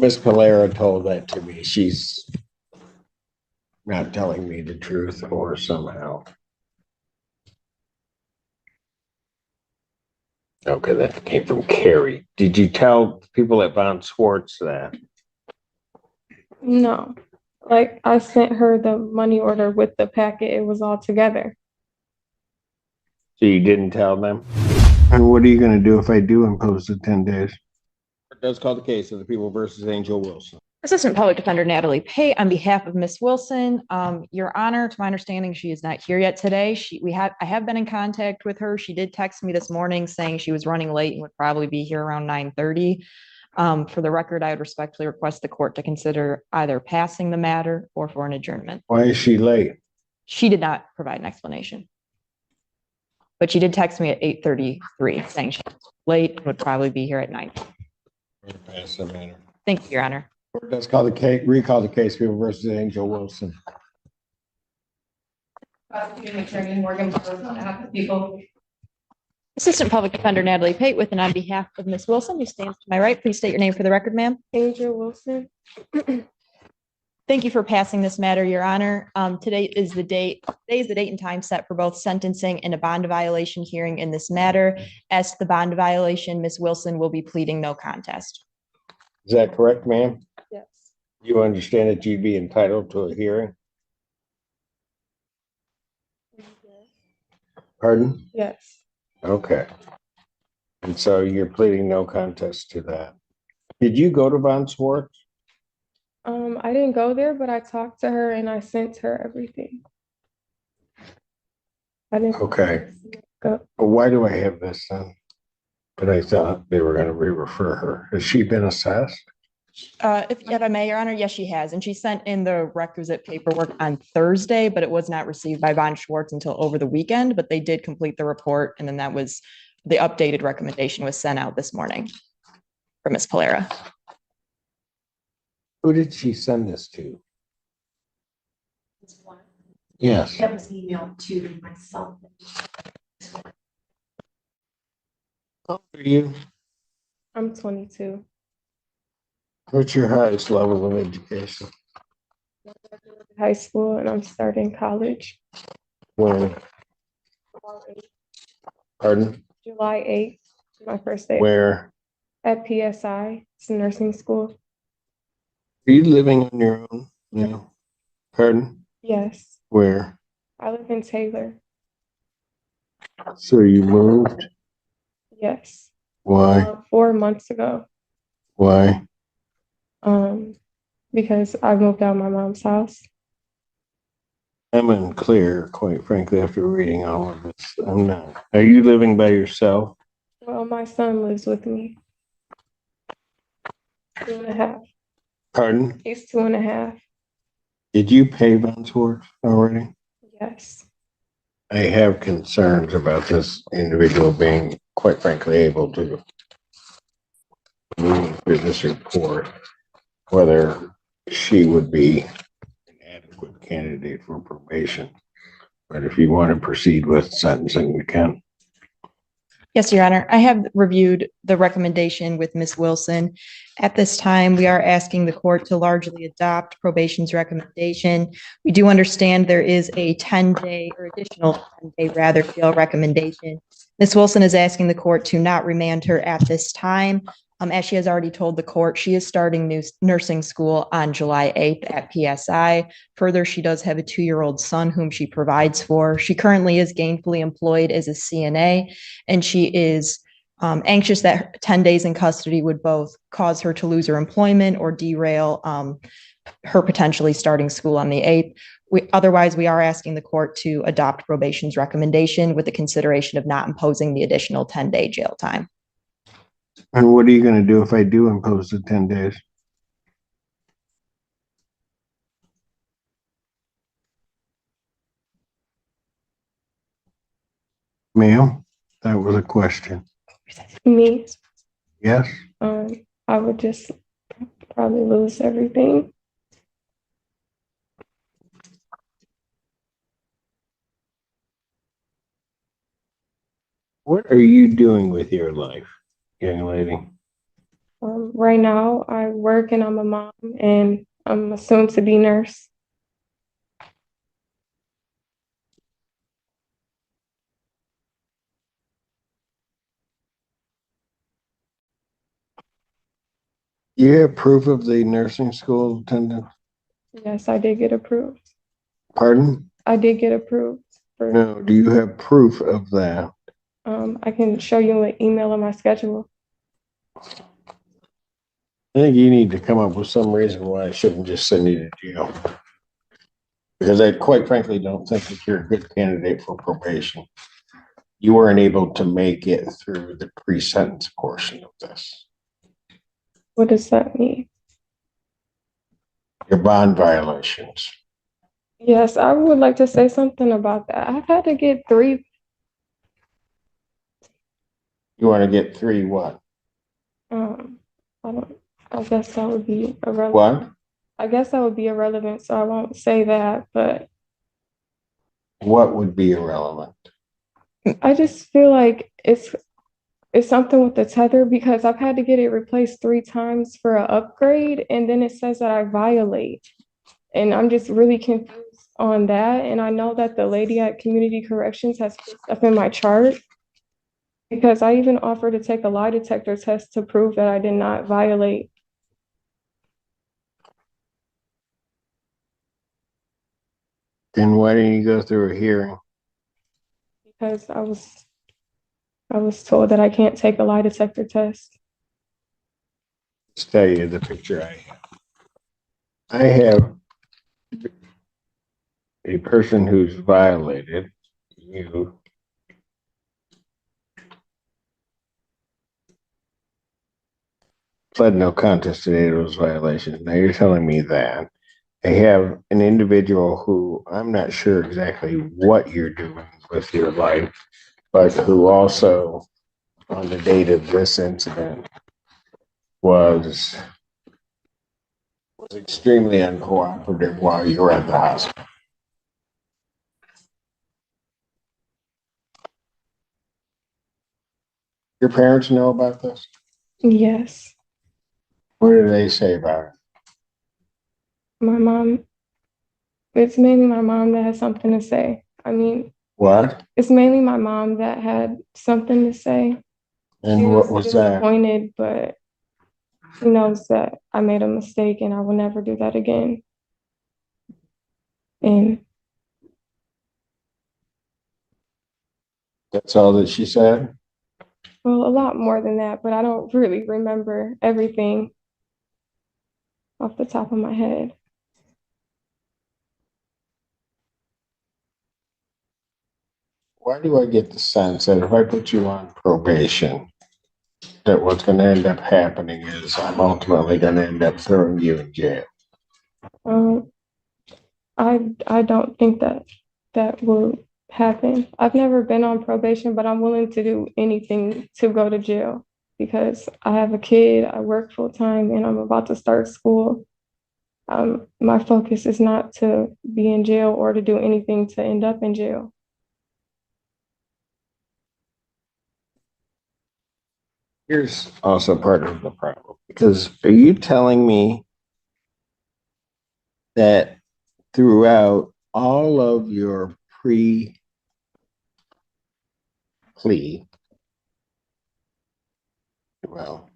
Miss Calera told that to me. She's not telling me the truth or somehow. Okay, that came from Carrie. Did you tell people at Von Swartz that? No, like I sent her the money order with the packet. It was all together. So you didn't tell them? And what are you going to do if I do impose the 10 days? It does call the case of the people versus Angel Wilson. Assistant Public Defender Natalie Pate on behalf of Miss Wilson. Your Honor, to my understanding, she is not here yet today. I have been in contact with her. She did text me this morning saying she was running late and would probably be here around 9:30. For the record, I would respectfully request the court to consider either passing the matter or for an adjournment. Why is she late? She did not provide an explanation, but she did text me at 8:33 saying she was late and would probably be here at 9. Pass the matter. Thank you, Your Honor. Let's call the case, recall the case, people versus Angel Wilson. Prosecuting Attorney Morgan on behalf of people. Assistant Public Defender Natalie Pate with and on behalf of Miss Wilson, who stands to my right. Please state your name for the record, ma'am. Angel Wilson. Thank you for passing this matter, Your Honor. Today is the date and time set for both sentencing and a bond violation hearing in this matter. As to the bond violation, Miss Wilson will be pleading no contest. Is that correct, ma'am? Yes. You understand that you'd be entitled to a hearing? Pardon? Yes. Okay. And so you're pleading no contest to that. Did you go to Von Swartz? I didn't go there, but I talked to her and I sent her everything. I didn't. Okay. Go. Well, why do I have this then? But I thought they were going to re-refer her. Has she been assessed? If I may, Your Honor, yes, she has. And she sent in the requisite paperwork on Thursday, but it was not received by Von Schwartz until over the weekend, but they did complete the report. And then that was the updated recommendation was sent out this morning for Ms. Polera. Who did she send this to? Yes. That was emailed to myself. How old are you? I'm 22. What's your highest level of education? High school and I'm starting college. When? Pardon? July 8th, my first day. Where? At PSI. It's a nursing school. Are you living on your own now? Pardon? Yes. Where? I live in Taylor. So you moved? Yes. Why? 4 months ago. Why? Because I moved out of my mom's house. I'm unclear, quite frankly, after reading all of this. I'm not. Are you living by yourself? Well, my son lives with me. 2.5. Pardon? He's 2.5. Did you pay Von Swartz already? Yes. I have concerns about this individual being, quite frankly, able to move through this report, whether she would be an adequate candidate for probation. But if you want to proceed with sentencing, we can. Yes, Your Honor. I have reviewed the recommendation with Ms. Wilson. At this time, we are asking the court to largely adopt probation's recommendation. We do understand there is a 10-day or additional 10-day rather jail recommendation. Ms. Wilson is asking the court to not remand her at this time. As she has already told the court, she is starting nursing school on July 8th at PSI. Further, she does have a 2-year-old son whom she provides for. She currently is gainfully employed as a CNA, and she is anxious that 10 days in custody would both cause her to lose her employment or derail her potentially starting school on the 8th. Otherwise, we are asking the court to adopt probation's recommendation with the consideration of not imposing the additional 10-day jail time. And what are you going to do if I do impose the 10 days? Ma'am, that was a question. Me? Yes? I would just probably lose everything. What are you doing with your life, young lady? Right now, I work and I'm a mom and I'm a soon-to-be nurse. You have proof of the nursing school attendance? Yes, I did get approved. Pardon? I did get approved for, No, do you have proof of that? I can show you an email of my schedule. I think you need to come up with some reason why I shouldn't just send you to jail. Because I quite frankly don't think that you're a good candidate for probation. You weren't able to make it through the pre-sentence portion of this. What does that mean? Your bond violations. Yes, I would like to say something about that. I've had to get three, You want to get 3 what? I don't, I guess that would be irrelevant. What? I guess that would be irrelevant, so I won't say that, but What would be irrelevant? I just feel like it's something with the tether because I've had to get it replaced 3 times for an upgrade, and then it says that I violate. And I'm just really confused on that. And I know that the lady at Community Corrections has put stuff in my chart because I even offered to take a lie detector test to prove that I did not violate. Then why didn't you go through a hearing? Because I was told that I can't take a lie detector test. Let's tell you the picture I have. I have a person who's violated you. Pled no contest to those violations. Now you're telling me that. I have an individual who I'm not sure exactly what you're doing with your life, but who also, on the date of this incident, was extremely uncooperative while you were at the hospital. Your parents know about this? Yes, What do they say about it? my mom, it's mainly my mom that has something to say. I mean, What? it's mainly my mom that had something to say. She And what was that? disappointed, but she knows that I made a mistake and I will never do that again. And That's all that she said? well, a lot more than that, but I don't really remember everything off the top of my head. Why do I get the sense that if I put you on probation, that what's going to end up happening is I'm ultimately going to end up throwing you in jail? Um, I don't think that that will happen. I've never been on probation, but I'm willing to do anything to go to jail because I have a kid, I work full time, and I'm about to start school. My focus is not to be in jail or to do anything to end up in jail. Here's also part of the problem, because are you telling me that throughout all of your plea, well,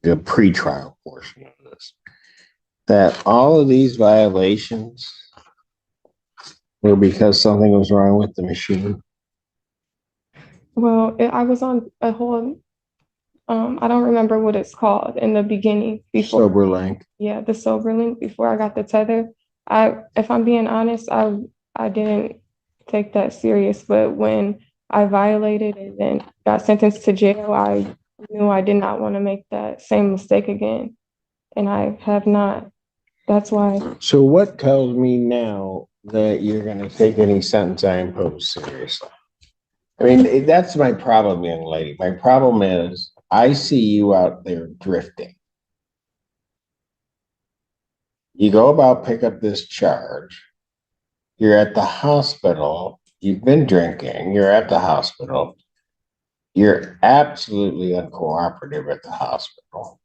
the pre-trial portion of this, that all of these violations were because something was wrong with the machine? Well, I was on a whole, I don't remember what it's called in the beginning before. Sober link. Yeah, the sober link before I got the tether. If I'm being honest, I didn't take that serious, but when I violated and then got sentenced to jail, I knew I did not want to make that same mistake again, and I have not. That's why. So what tells me now that you're going to take any sentence I impose seriously? I mean, that's my problem, young lady. My problem is I see you out there drifting. You go about pick up this charge. You're at the hospital. You've been drinking. You're at the hospital. You're absolutely uncooperative at the hospital.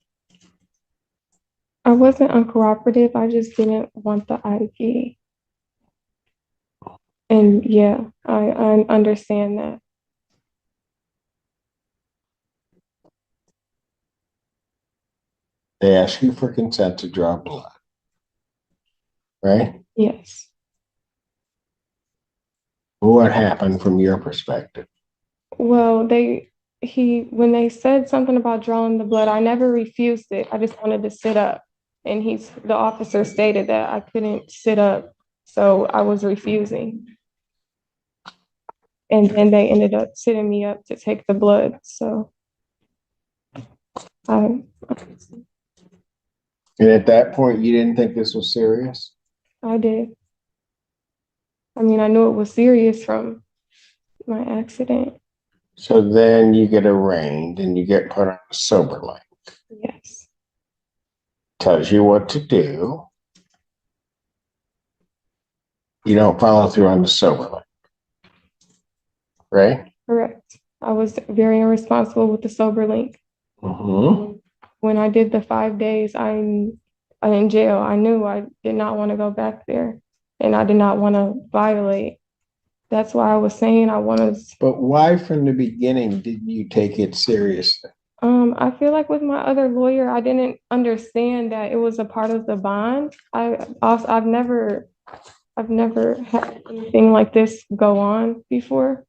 I wasn't uncooperative. I just didn't want the IV. And yeah, I understand that. They ask you for consent to draw blood, right? Yes. What happened from your perspective? Well, when they said something about drawing the blood, I never refused it. I just wanted to sit up. And the officer stated that I couldn't sit up. So I was refusing. And then they ended up sitting me up to take the blood. So I And at that point, you didn't think this was serious? did. I mean, I knew it was serious from my accident. So then you get arraigned and you get put on a sober line. Yes. Tells you what to do. You don't follow through on the sober line. Right? Correct. I was very irresponsible with the sober link. Mm-hmm. When I did the 5 days, I'm in jail. I knew I did not want to go back there, and I did not want to violate. That's why I was saying I wanted. But why from the beginning didn't you take it seriously? I feel like with my other lawyer, I didn't understand that it was a part of the bond. I've never had anything like this go on before,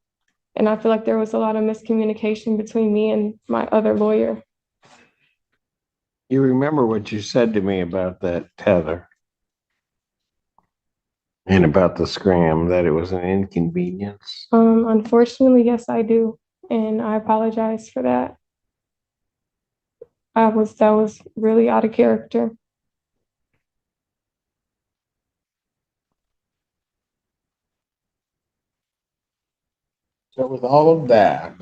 and I feel like there was a lot of miscommunication between me and my other lawyer. You remember what you said to me about that tether and about the scram, that it was an inconvenience? Unfortunately, yes, I do, and I apologize for that. That was really out of character. So with all of that,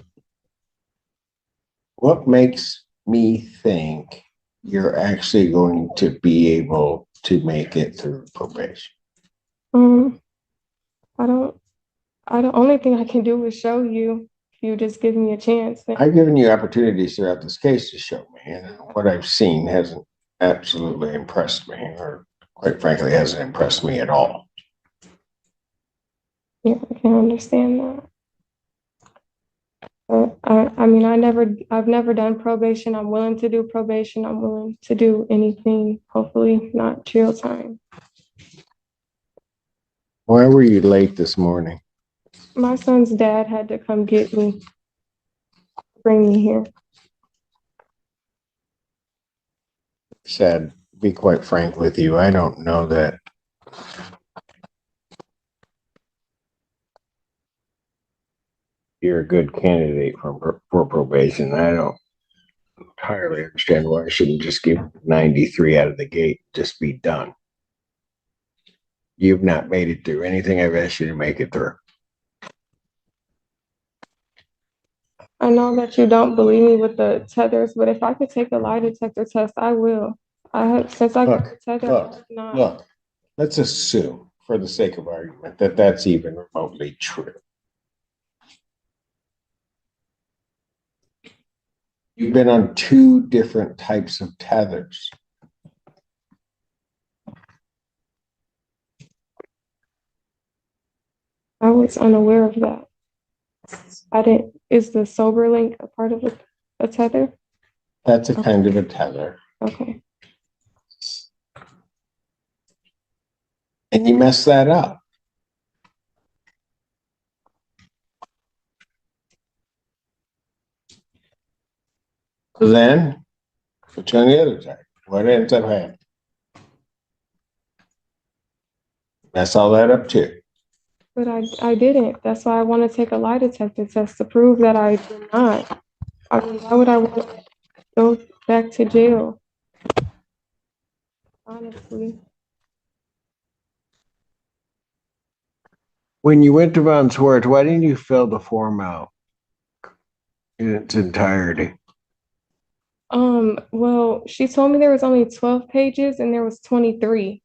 what makes me think you're actually going to be able to make it through probation? Um, I don't. The only thing I can do is show you if you just give me a chance. I've given you opportunities throughout this case to show me, and what I've seen hasn't absolutely impressed me, or quite frankly, hasn't impressed me at all. Yeah, I can understand that. I mean, I've never done probation. I'm willing to do probation. I'm willing to do anything. Hopefully, not jail time. Why were you late this morning? My son's dad had to come get me, bring me here. Said, be quite frank with you, I don't know that you're a good candidate for probation. I don't entirely understand why I shouldn't just give 93 out of the gate, just be done. You've not made it through anything I've asked you to make it through. I know that you don't believe me with the tethers, but if I could take a lie detector test, I will. Since I got the tether, I have not. Look, let's assume, for the sake of argument, that that's even remotely true. You've been on 2 different types of tethers. I was unaware of that. Is the sober link a part of a tether? That's a kind of a tether. Okay. And you mess that up. So then, put you on the other side. What ends up happening? Mess all that up too. But I didn't. That's why I want to take a lie detector test to prove that I did not. I mean, why would I want to go back to jail? Honestly. When you went to Von Swartz, why didn't you fill the form out in its entirety? Well, she told me there was only 12 pages and there was 23.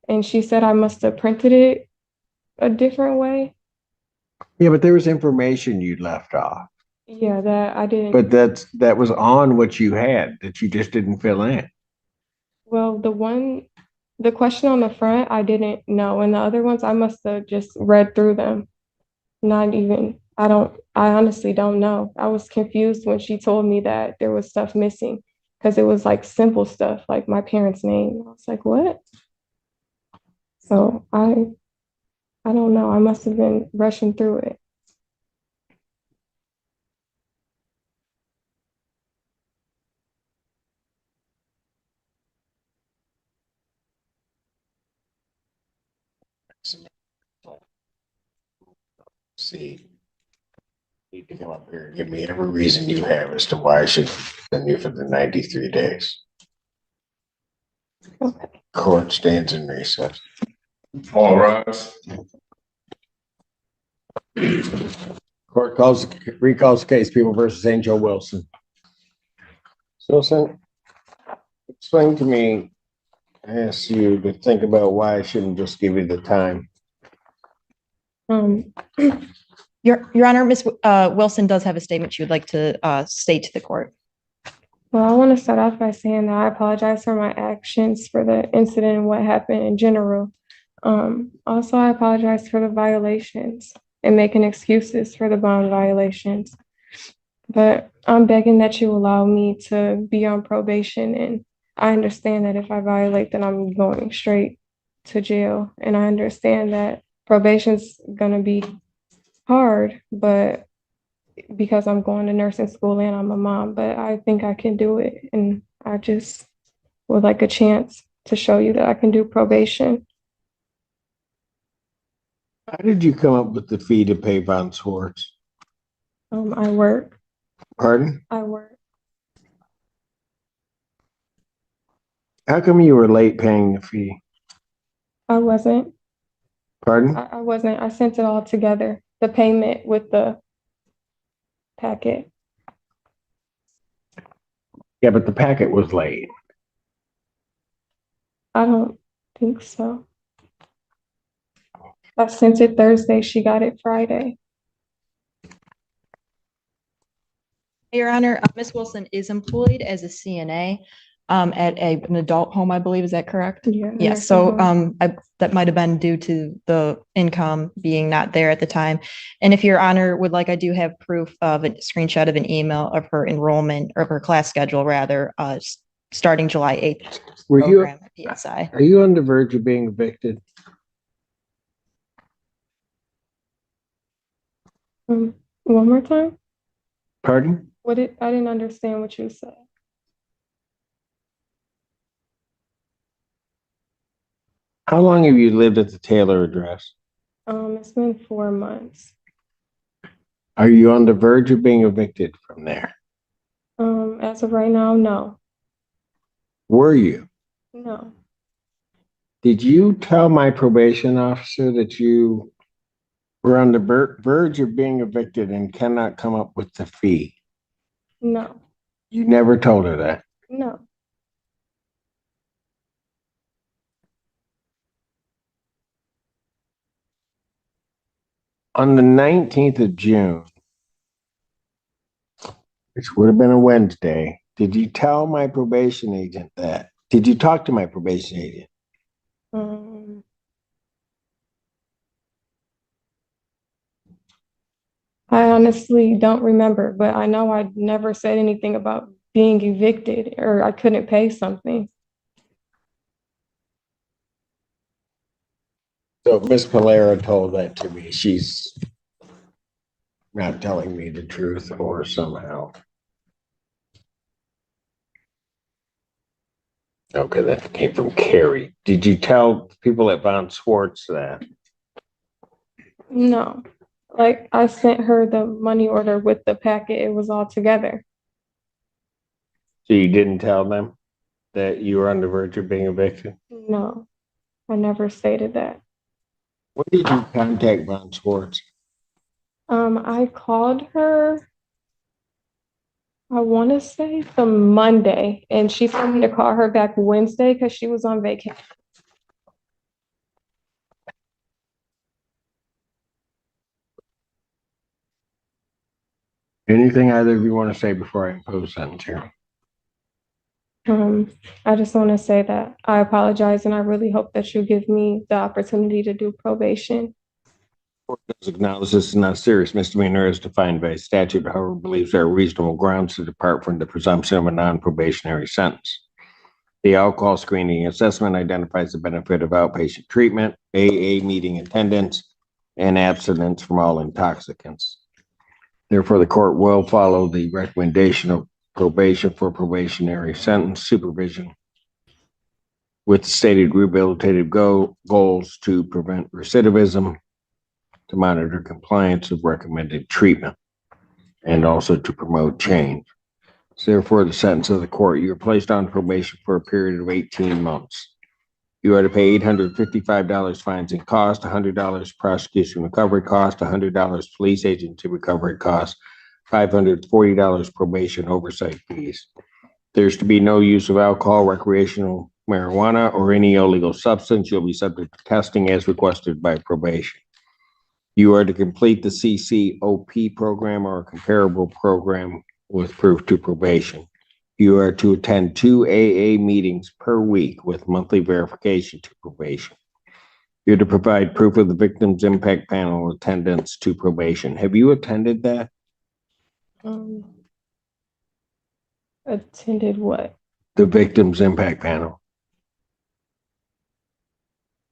And she said I must have printed it a different way. Yeah, but there was information you left off. Yeah, that I didn't. But that was on what you had that you just didn't fill in. Well, the question on the front, I didn't know, and the other ones, I must have just read through them. Not even, I honestly don't know. I was confused when she told me that there was stuff missing because it was like simple stuff, like my parents' name. I was like, what? So I don't know. I must have been rushing through it. See, you need to come up here and give me every reason you have as to why I should send you for the 93 days. Okay. Court stands in recess. All rise. Court recalls the case, People versus Angel Wilson. Wilson, explain to me, I asked you to think about why I shouldn't just give you the time. Um, Your Honor, Ms. Wilson does have a statement she would like to state to the court. well, I want to start off by saying that I apologize for my actions for the incident and what happened in general. Also, I apologize for the violations and making excuses for the bond violations. But I'm begging that you allow me to be on probation. And I understand that if I violate, then I'm going straight to jail. And I understand that probation's gonna be hard, but because I'm going to nursing school and I'm a mom, but I think I can do it. And I just would like a chance to show you that I can do probation. How did you come up with the fee to pay Von Swartz? I work. Pardon? I work. How come you were late paying the fee? I wasn't. Pardon? I wasn't. I sent it all together. The payment with the packet. Yeah, but the packet was late. I don't think so. I sent it Thursday. She got it Friday. Your Honor, Ms. Wilson is employed as a CNA at an adult home, I believe. Is that correct? Yeah. Yes, so that might have been due to the income being not there at the time. And if Your Honor would like, I do have proof of a screenshot of an email of her enrollment, or of her class schedule rather, starting July 8th. Were you, Program at PSI. are you on the verge of being evicted? One more time. Pardon? I didn't understand what you said. How long have you lived at the Taylor address? It's been 4 months. Are you on the verge of being evicted from there? As of right now, no. Were you? No. Did you tell my probation officer that you were on the verge of being evicted and cannot come up with the fee? No. You never told her that. No. On the 19th of June, which would have been a Wednesday, did you tell my probation agent that? Did you talk to my probation agent? I honestly don't remember, but I know I never said anything about being evicted or I couldn't pay something. So if Miss Palera told that to me, she's not telling me the truth or somehow. Okay, that came from Carrie. Did you tell people at Von Swartz that? No. Like I sent her the money order with the packet. It was all together. So you didn't tell them that you were on the verge of being evicted? No, I never stated that. When did you contact Von Swartz? I called her, I want to say the Monday, and she told me to call her back Wednesday because she was on vacation. Anything either of you want to say before I impose sentence here? I just want to say that I apologize and I really hope that you give me the opportunity to do probation. Does acknowledge this is not a serious misdemeanor as defined by statute, however, believes there are reasonable grounds to depart from the presumption of a non-probationary sentence. The alcohol screening assessment identifies the benefit of outpatient treatment, AA meeting attendance, and abstinence from all intoxicants. Therefore, the court will follow the recommendation of probation for probationary sentence supervision with stated rehabilitative goals to prevent recidivism, to monitor compliance of recommended treatment, and also to promote change. So therefore, the sentence of the court, you are placed on probation for a period of 18 months. You are to pay $855 fines and cost, $100 prosecution recovery cost, $100 police agency recovery cost, $540 probation oversight fees. There's to be no use of alcohol, recreational marijuana, or any illegal substance. You'll be subject to testing as requested by probation. You are to complete the CCOP program or a comparable program with proof to probation. You are to attend 2 AA meetings per week with monthly verification to probation. You're to provide proof of the Victims Impact Panel attendance to probation. Have you attended that? Attended what? The Victims Impact Panel.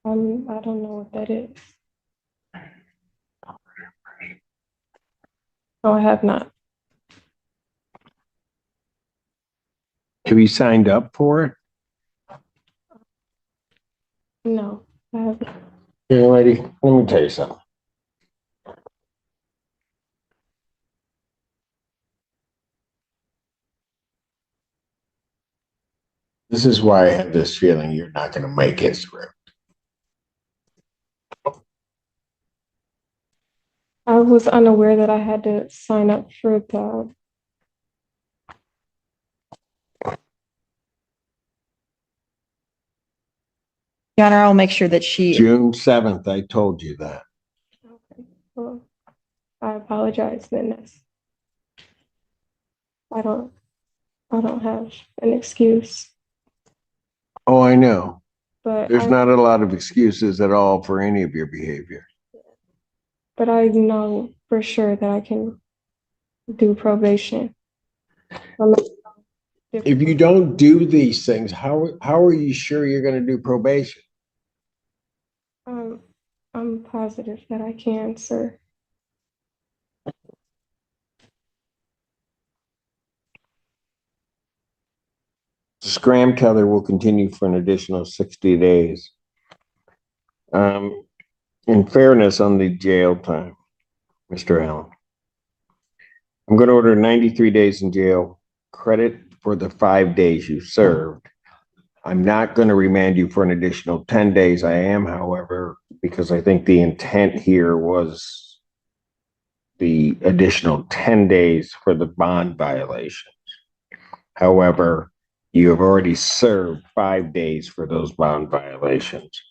I don't know what that is. No, I have not. Have you signed up for it? No, I have not. Here, lady, let me tell you something. This is why I have this feeling you're not going to make it through. I was unaware that I had to sign up for the. Your Honor, I'll make sure that she, June 7th, I told you that. Okay, well, I apologize then. I don't have an excuse, Oh, I know. but There's not a lot of excuses at all for any of your behavior. but I know for sure that I can do probation. If you don't do these things, how are you sure you're going to do probation? I'm positive that I can, sir. The scram tether will continue for an additional 60 days. In fairness on the jail time, Mr. Allen, I'm going to order 93 days in jail, credit for the 5 days you served. I'm not going to remand you for an additional 10 days. I am, however, because I think the intent here was the additional 10 days for the bond violations. However, you have already served 5 days for those bond violations,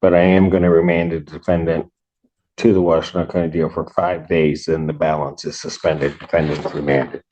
but I am going to remand the defendant to the Washington County Jail for 5 days, and the balance is suspended. Defendant remanded.